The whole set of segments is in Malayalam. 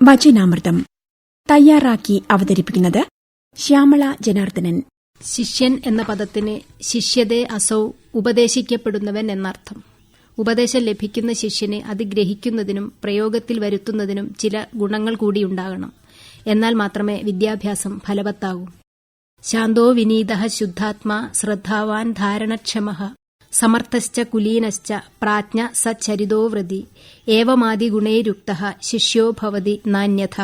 വചനാമൃതം തയ്യാറാക്കി അവതരിപ്പിക്കുന്നത് ശ്യാമള ജനാർദ്ദനൻ. ശിഷ്യൻ എന്ന പദത്തിന് ശിഷ്യതേ അസൗ ഉപദേശിക്കപ്പെടുന്നവൻ എന്നർത്ഥം. ഉപദേശം ലഭിക്കുന്ന ശിഷ്യന് അത് ഗ്രഹിക്കുന്നതിനും പ്രയോഗത്തിൽ വരുത്തുന്നതിനും ചില ഗുണങ്ങൾ കൂടിയുണ്ടാകണം. എന്നാൽ മാത്രമേ വിദ്യാഭ്യാസം ഫലവത്താകൂ. ശാന്തോ വിനീതഃ ശുദ്ധാത്മാ ശ്രദ്ധാവാൻ ധാരണക്ഷമഃ സമർത്ഥശ്ച കുലീനശ്ച പ്രാജ്ഞ സച്ചരിതോ വ്രതി ഏവമാദിഗുണൈരുക്തഃ ശിഷ്യോ ഭവതി നാന്യഥ.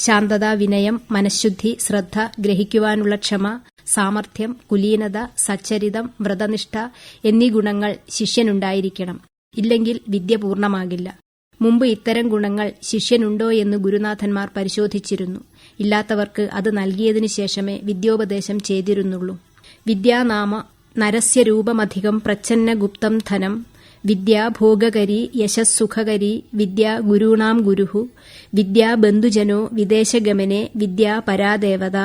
ശാന്തത, വിനയം, മനഃശുദ്ധി, ശ്രദ്ധ, ഗ്രഹിക്കുവാനുള്ള ക്ഷമ, സാമർഥ്യം, കുലീനത, സച്ചരിതം, വ്രതനിഷ്ഠ എന്നീ ഗുണങ്ങൾ ശിഷ്യനുണ്ടായിരിക്കണം. ഇല്ലെങ്കിൽ വിദ്യ പൂർണ്ണമാകില്ല. മുമ്പ് ഇത്തരം ഗുണങ്ങൾ ശിഷ്യനുണ്ടോ എന്ന് ഗുരുനാഥന്മാർ പരിശോധിച്ചിരുന്നു. ഇല്ലാത്തവർക്ക് അത് നൽകിയതിനു ശേഷമേ വിദ്യോപദേശം ചെയ്തിരുന്നുള്ളൂ. വിദ്യാനാമ നരസ്യ രൂപമധികം പ്രച്ഛന്ന ഗുപ്തം ധനം വിദ്യാ ഭോഗകരി യശസ്സുഖകരി വിദ്യാ ഗുരുണാം ഗുരുഹു വിദ്യാ ബന്ധുജനോ വിദേശഗമനെ വിദ്യാ പരാദേവത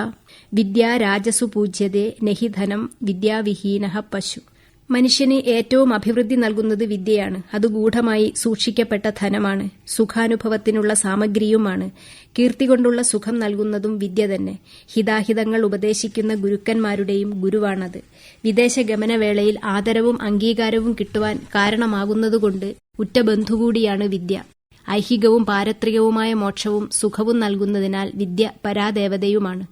വിദ്യാ രാജസു പൂജ്യതേ നഹി ധനം വിദ്യാവിഹീനഃ പശു. മനുഷ്യന് ഏറ്റവും അഭിവൃദ്ധി നൽകുന്നത് വിദ്യയാണ്. അത് ഗൂഢമായി സൂക്ഷിക്കപ്പെട്ട ധനമാണ്. സുഖാനുഭവത്തിനുള്ള സാമഗ്രിയുമാണ്. കീർത്തി കൊണ്ടുള്ള സുഖം നൽകുന്നതും വിദ്യ തന്നെ. ഹിതാഹിതങ്ങൾ ഉപദേശിക്കുന്ന ഗുരുക്കന്മാരുടെയും ഗുരുവാണത്. വിദേശഗമനവേളയിൽ ആദരവും അംഗീകാരവും കിട്ടുവാൻ കാരണമാകുന്നതുകൊണ്ട് ഉറ്റ ബന്ധുകൂടിയാണ് വിദ്യ. ഐഹികവും പാരത്രികവുമായ മോക്ഷവും സുഖവും നൽകുന്നതിനാൽ വിദ്യ പരാദേവതയുമാണ്.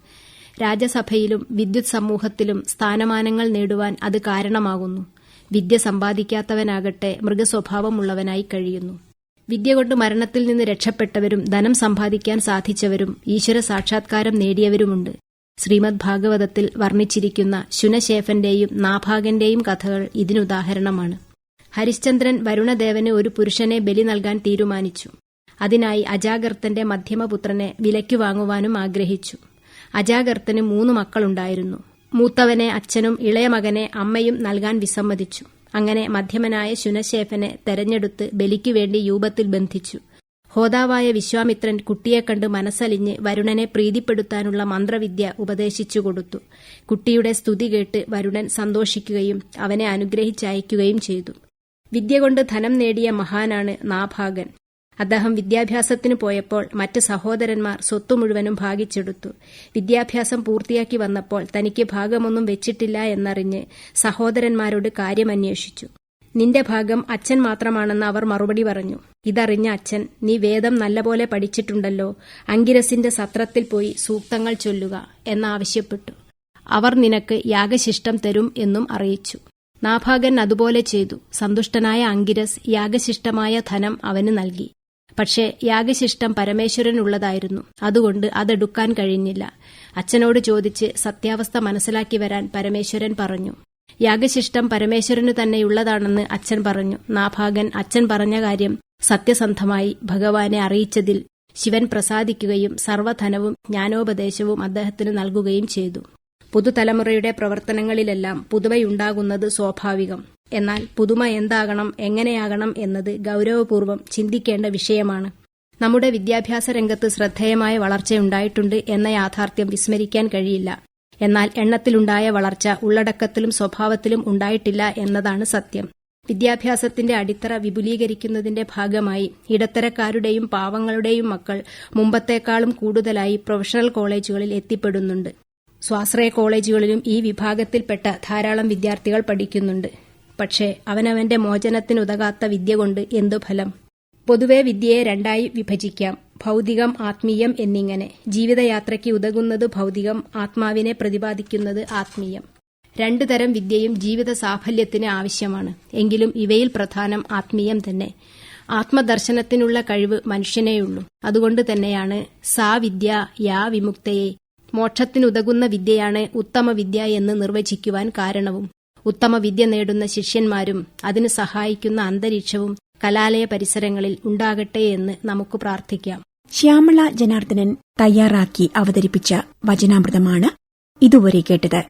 രാജസഭയിലും വിദ്യുത് സമൂഹത്തിലും സ്ഥാനമാനങ്ങൾ നേടുവാൻ അത് കാരണമാകുന്നു. വിദ്യ സമ്പാദിക്കാത്തവനാകട്ടെ മൃഗസ്വഭാവമുള്ളവനായി കഴിയുന്നു. വിദ്യ കൊണ്ട് മരണത്തിൽ നിന്ന് രക്ഷപ്പെട്ടവരും ധനം സമ്പാദിക്കാൻ സാധിച്ചവരും ഈശ്വര സാക്ഷാത്കാരം നേടിയവരുമുണ്ട്. ശ്രീമദ് ഭാഗവതത്തിൽ വർണ്ണിച്ചിരിക്കുന്ന ശുനശേഫന്റെയും നാഭാഗന്റെയും കഥകൾ ഇതിനുദാഹരണമാണ്. ഹരിശ്ചന്ദ്രൻ വരുണദേവന് ഒരു പുരുഷനെ ബലി നൽകാൻ തീരുമാനിച്ചു. അതിനായി അജാഗർത്തന്റെ മധ്യമപുത്രനെ വിലയ്ക്കു വാങ്ങുവാനും ആഗ്രഹിച്ചു. അജാഗർത്തന് 3 മക്കളുണ്ടായിരുന്നു. മൂത്തവനെ അച്ഛനും ഇളയ മകനെ അമ്മയും നൽകാൻ വിസമ്മതിച്ചു. അങ്ങനെ മധ്യമനായ ശുനശേഫനെ തെരഞ്ഞെടുത്ത് ബലിക്കു വേണ്ടി യൂപത്തിൽ ബന്ധിച്ചു. ഹോതാവായ വിശ്വാമിത്രൻ കുട്ടിയെ കണ്ട് മനസ്സലിഞ്ഞ് വരുണനെ പ്രീതിപ്പെടുത്താനുള്ള മന്ത്രവിദ്യ ഉപദേശിച്ചു കൊടുത്തു. കുട്ടിയുടെ സ്തുതി കേട്ട് വരുണൻ സന്തോഷിക്കുകയും അവനെ അനുഗ്രഹിച്ചയക്കുകയും ചെയ്തു. വിദ്യ കൊണ്ട് ധനം നേടിയ മഹാനാണ് നാഭാഗൻ. അദ്ദേഹം വിദ്യാഭ്യാസത്തിന് പോയപ്പോൾ മറ്റ് സഹോദരന്മാർ സ്വത്തു മുഴുവനും ഭാഗിച്ചെടുത്തു. വിദ്യാഭ്യാസം പൂർത്തിയാക്കി വന്നപ്പോൾ തനിക്ക് ഭാഗമൊന്നും വെച്ചിട്ടില്ല എന്നറിഞ്ഞ് സഹോദരന്മാരോട് കാര്യമന്വേഷിച്ചു. നിന്റെ ഭാഗം അച്ഛൻ മാത്രമാണെന്ന് അവർ മറുപടി പറഞ്ഞു. ഇതറിഞ്ഞ അച്ഛൻ, നീ വേദം നല്ലപോലെ പഠിച്ചിട്ടുണ്ടല്ലോ, അങ്കിരസിന്റെ സത്രത്തിൽ പോയി സൂക്തങ്ങൾ ചൊല്ലുക എന്നാവശ്യപ്പെട്ടു. അവർ നിനക്ക് യാഗശിഷ്ടം തരും എന്നും അറിയിച്ചു. നാഭാഗൻ അതുപോലെ ചെയ്തു. സന്തുഷ്ടനായ അങ്കിരസ് യാഗശിഷ്ടമായ ധനം അവന് നൽകി. പക്ഷേ യാഗശിഷ്ടം പരമേശ്വരനുള്ളതായിരുന്നു. അതുകൊണ്ട് അതെടുക്കാൻ കഴിഞ്ഞില്ല. അച്ഛനോട് ചോദിച്ച് സത്യാവസ്ഥ മനസ്സിലാക്കി വരാൻ പരമേശ്വരൻ പറഞ്ഞു. യാഗശിഷ്ടം പരമേശ്വരനു തന്നെയുള്ളതാണെന്ന് അച്ഛൻ പറഞ്ഞു. നാഭാഗൻ അച്ഛൻ പറഞ്ഞ കാര്യം സത്യസന്ധമായി ഭഗവാനെ അറിയിച്ചതിൽ ശിവൻ പ്രസാദിക്കുകയും സർവ്വധനവും ജ്ഞാനോപദേശവും അദ്ദേഹത്തിന് നൽകുകയും ചെയ്തു. പുതുതലമുറയുടെ പ്രവർത്തനങ്ങളിലെല്ലാം പുതുമയുണ്ടാകുന്നത് സ്വാഭാവികം. എന്നാൽ പുതുമ എന്താകണം, എങ്ങനെയാകണം എന്നത് ഗൌരവപൂർവ്വം ചിന്തിക്കേണ്ട വിഷയമാണ്. നമ്മുടെ വിദ്യാഭ്യാസ രംഗത്ത് ശ്രദ്ധേയമായ വളർച്ചയുണ്ടായിട്ടുണ്ട് എന്ന യാഥാർത്ഥ്യം വിസ്മരിക്കാൻ കഴിയില്ല. എന്നാൽ എണ്ണത്തിലുണ്ടായ വളർച്ച ഉള്ളടക്കത്തിലും സ്വഭാവത്തിലും ഉണ്ടായിട്ടില്ല എന്നതാണ് സത്യം. വിദ്യാഭ്യാസത്തിന്റെ അടിത്തറ വിപുലീകരിക്കുന്നതിന്റെ ഭാഗമായി ഇടത്തരക്കാരുടെയും പാവങ്ങളുടെയും മക്കൾ മുമ്പത്തേക്കാളും കൂടുതലായി പ്രൊഫഷണൽ കോളേജുകളിൽ എത്തിപ്പെടുന്നുണ്ട്. സ്വാശ്രയ കോളേജുകളിലും ഈ വിഭാഗത്തിൽപ്പെട്ട ധാരാളം വിദ്യാർത്ഥികൾ പഠിക്കുന്നുണ്ട്. പക്ഷേ അവനവന്റെ മോചനത്തിനുതകാത്ത വിദ്യ കൊണ്ട് എന്തു ഫലം? പൊതുവെ വിദ്യയെ 2ആയി വിഭജിക്കാം: ഭൗതികം, ആത്മീയം എന്നിങ്ങനെ. ജീവിതയാത്രയ്ക്ക് ഉതകുന്നത് ഭൗതികം, ആത്മാവിനെ പ്രതിപാദിക്കുന്നത് ആത്മീയം. 2 തരം വിദ്യയും ജീവിത സാഫല്യത്തിന് ആവശ്യമാണ്. എങ്കിലും ഇവയിൽ പ്രധാനം ആത്മീയം തന്നെ. ആത്മദർശനത്തിനുള്ള കഴിവ് മനുഷ്യനേയുള്ളൂ. അതുകൊണ്ട് തന്നെയാണ് സാ വിദ്യ യാ വിമുക്തയെ, മോക്ഷത്തിനുതകുന്ന വിദ്യയാണ് ഉത്തമ വിദ്യ എന്ന് നിർവചിക്കുവാൻ കാരണവും. ഉത്തമ വിദ്യ നേടുന്ന ശിഷ്യന്മാരും അതിന് സഹായിക്കുന്ന അന്തരീക്ഷവും കലാലയ പരിസരങ്ങളിൽ ഉണ്ടാകട്ടെ എന്ന് നമുക്ക് പ്രാർത്ഥിക്കാം. ശ്യാമള ജനാർദ്ദനൻ തയ്യാറാക്കി അവതരിപ്പിച്ച വചനാമൃതമാണ് ഇതുവരെ കേട്ടത്.